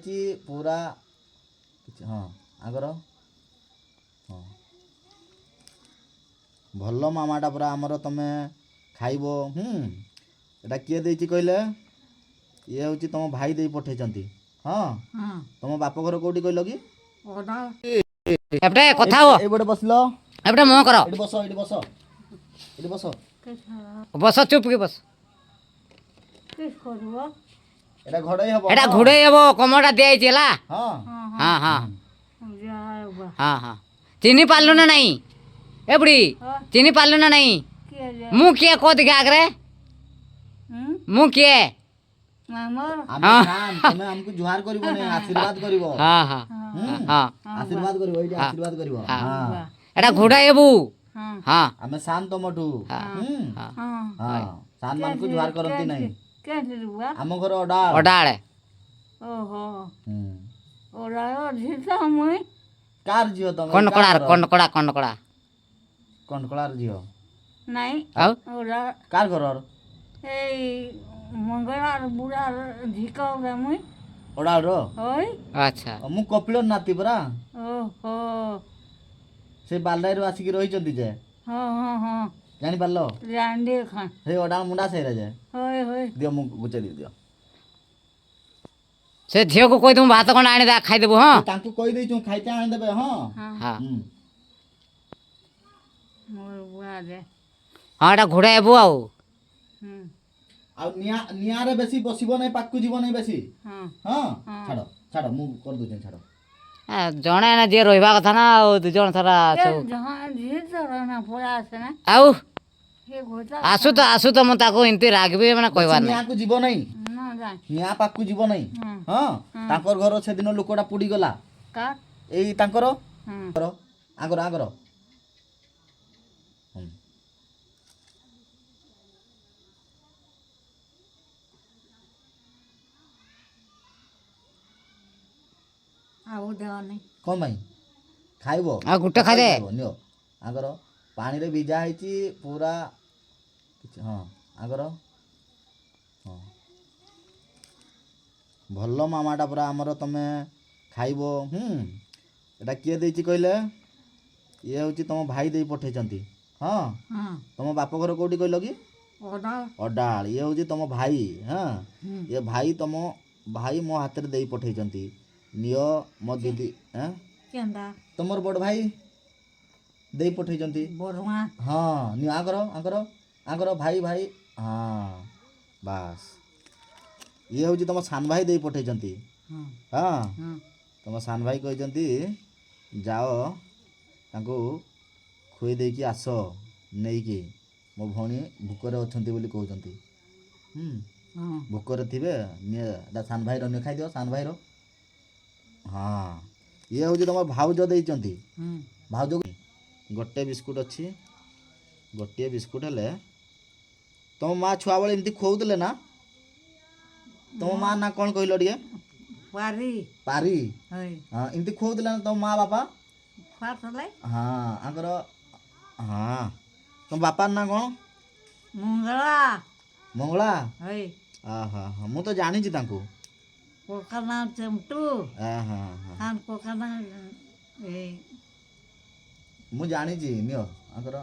पूरा हाँ आगर हाँ भल मामाटा पूरा आमर तुम खाइब एटा किए देछि कहले ये हूँ तुम भाई दे पठे हाँ तुम बाप घर कौटी कहल कि एपटे कथा हो एबडे बसलो एपटे मोह करो एटी बस एटी बस एटी बस बस चुप के बस एटा घड़ई हबो एटा घुड़े हबो कमटा दिया चला हाँ हाँ हाँ हाँ हाँ चिनी पालु ना नहीं ए बुढ़ी चिनी पालु ना नहीं मुँह किए को दिखे आगरे मुँह किए तुम हमको जुहार करिवो ने आशीर्वाद करिवो हाँ हाँ हाँ आशीर्वाद करिवो एटी आशीर्वाद करिवो हां एटा घुड़ा हेबू हाँ हमें शान तमठू हां शान मान को जुहार करंती नहीं आम घर अडाळ अडाळ ओहो ओडाळ झिता मुई कार जियो तुम कंडकड़ा कंडकड़ार जियो नहीं आउ ओडाळ कार घरर ए मंगळार बुडार झिकाव रे मुई अडाळ रो होय अच्छा मु कपिल नाती परा ओहो से बालदाई रो आसी की रही चंदी जे हां हां हां जानि पारलो रांडे खान हे अडाळ मुंडा सेरा जे होय होय दियो मु गुचे दियो से झियो को कोई तुम भात कोन आनी दा खाई देबो हां तांको कहि देछु खाइते आन देबे हां हां मोर बुआ दे हां एटा घुड़ा हेबू आउ आ निया रे बेसी बसिबो नै पाक्कु जीवो नै बेसी हां हां छाड़ो छाड़ो मु कर दु छाड़ो जणे ना जे रोइबा कथा ना दु जण थरा जहां झित रहना पड़ा से ना आउ हे घोटा आसु तो मता को इनते रागबे माने कहबार निया को जीवो नै ना जा निया पाक्कु जीवो नै हां तांकर घर से दिन लोकोडा पुडी गला का एई तांकर करो आगर आगर आउ देवा नहीं कौन भाई खाइबो आ गुटे खा दे नियो आगर पानी रे भिजा हैची पूरा हां आगर हां भल्लो मामाटा पूरा आमर तुम खाइबो एटा किए देछि कहले ये हूँ तुम भाई दे पठे हाँ तुम बाप घर कौटी कहल कि अडाळ ये हूँ तुम भाई हाँ ये भाई तुम भाई मो हाथ रे दे पठे नियो मो दीदी हैं केंदा तुमर बड़ भाई दे पठे बड़वा हाँ नियो आगर आगर आगर भाई भाई हाँ बस ये हूँ तुम सान भाई दे पठे हाँ तुम सान भाई कहते जाओ तांको खुई दे कि आस नहीं कि मो भौणी भूकरे अच्छी बोली कहते भूकरे थे सान भाई रो खाई दियो सान भाई रो हाँ ये हूँ तुम भाउज देइचंती भाउज गोटे बिस्कुट अच्छी गोटे बिस्कुट हेले तुम माँ छुआ बेले एमती खोउतले ना तुम माँ ना कौन कहल टे पारी पारी होय हाँ एमती खोउतले ना तुम माँ बापा फाटले हाँ आगर हाँ तुम बापा ना कौन मंगला मंगला होय हाँ हाँ मु तो जानी तांको कोकना चमटू हाँ हाँ हां कोकना ए मु जानी नियो आगर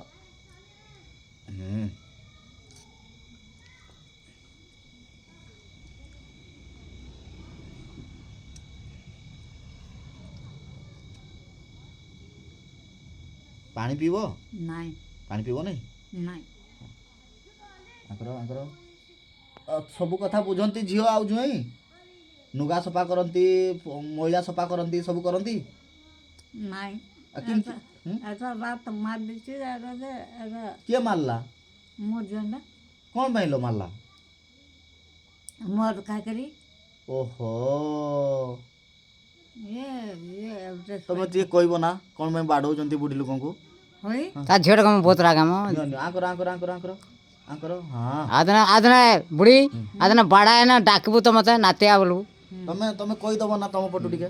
पानी पीबो नहीं पानी पीबो नहीं नहीं आकर आकर सब कथा बुझंती झियो आउ जुई नुगा सफा करती मैला सफा करती सब करती नहीं किंतु ऐसा बात मार दीची ऐसा किए मारला मुझे ना कौन भाई लो मारला मर का करी ओहो ये तुम ये कहबो ना कौन मैं बाडौचंती बुढ़ी लोगों को होई ता झियो को बहुत रागा मो आकर आकर आकर आकर आकर हाँ आदना आदना बुढ़ी आदना बड़ा है ना डाकबू तो मत नातिया बोलू तमे तमे कहि दबो ना तुम पटु टिके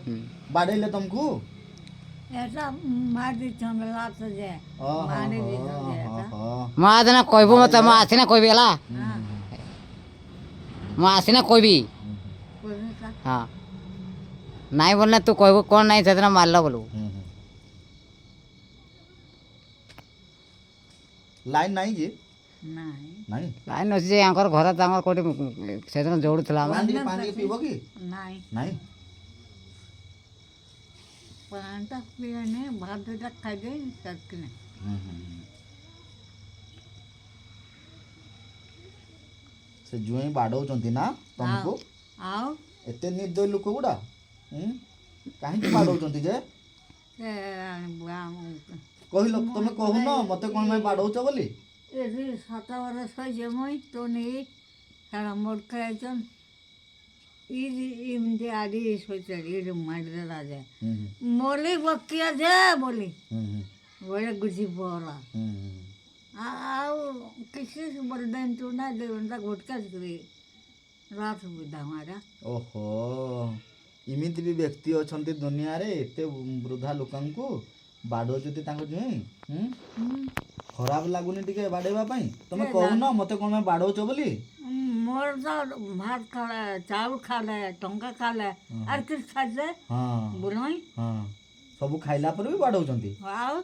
बाडेले तुमको ऐसा मार दी चंदला से जे मार दी जे म आदना कहबो मत म आसिना कहबी हला म आसिना कहबी कोई का हां ନାଇଁ ବୋଲେ ତୁ କହିବୁ କ'ଣ ନାଇଁ ସେଦିନ ମାରିଲ ବୋଲୁ। ଲାଇନ୍ ନାହିଁ କି? ନାହିଁ ନାହିଁ। ଲାଇନ୍ ଅଛି ଯେ ଆଙ୍କର ଘର ତାଙ୍କର କୋଉଠି ସେଦିନ ଯୋଉడుଥିଲା ଆମେ। ପାଣି ଟିକେ ପିଇବ କି? ନାହିଁ ନାହିଁ। ପାଣିଟା ପିଏନି ଭାତଟା ଖାଇଦେଇ ସେତିକି ନାହିଁ। ସେ ଜୁଇଁ ବାଡ଼ଉଛନ୍ତି ନା ତମକୁ? ଆଉ ଏତେ ନିର୍ଦ୍ଦୟ ଲୋକ ଗୁଡ଼ା କାହିଁକି ବାଡ଼ଉଛନ୍ତି ଯେ? ସେ କହିଲ ତମେ କହୁନ ମତେ କ'ଣ ପାଇଁ ବାଡ଼ଉଛ ବୋଲି? ଏଠି 7 ବର୍ଷ ଜମି ତ ନେଇ ସାରା ମୋଟକା ହେଇଛନ୍ ଏମିତି ଆଡ଼ି ଶୋଇଛନ୍ତି ଏଠି ମାଟିରେ ରାଜା ମଲି ବକିଆ ଯେ ବୋଲି ବଳେ ଗୁଛି ପହଲା ଆଉ କିଛି ବଲଦେନ ତୁ ନା 2 ଘଣ୍ଟା ଘୁଟକା କରି ରାତ ସୁବିଧା ମାରା। ଓହୋ ଏମିତି ବି ବ୍ୟକ୍ତି ଅଛନ୍ତି ଦୁନିଆରେ ଏତେ ବୃଦ୍ଧା ଲୋକଙ୍କୁ ବାଡ଼ଉଛନ୍ତି ତାଙ୍କ ଜୁଇଁ। ଖରାପ ଲାଗୁନି ଟିକେ ବାଡ଼େଇବା ପାଇଁ? ତମେ କହୁନ ମତେ କ'ଣ ପାଇଁ ବାଡ଼ଉଛ ବୋଲି? ମୋର ତ ଭାତ ଖାଲେ ଚାଉଳ ଖାଲେ ଟଙ୍କା ଖାଲେ ଆର କିଛି ଖାଇଲେ ହଁ ବୁଲଇ ହଁ ସବୁ ଖାଇଲା ପରେ ବି ବାଡ଼ଉଛନ୍ତି। ଆଉ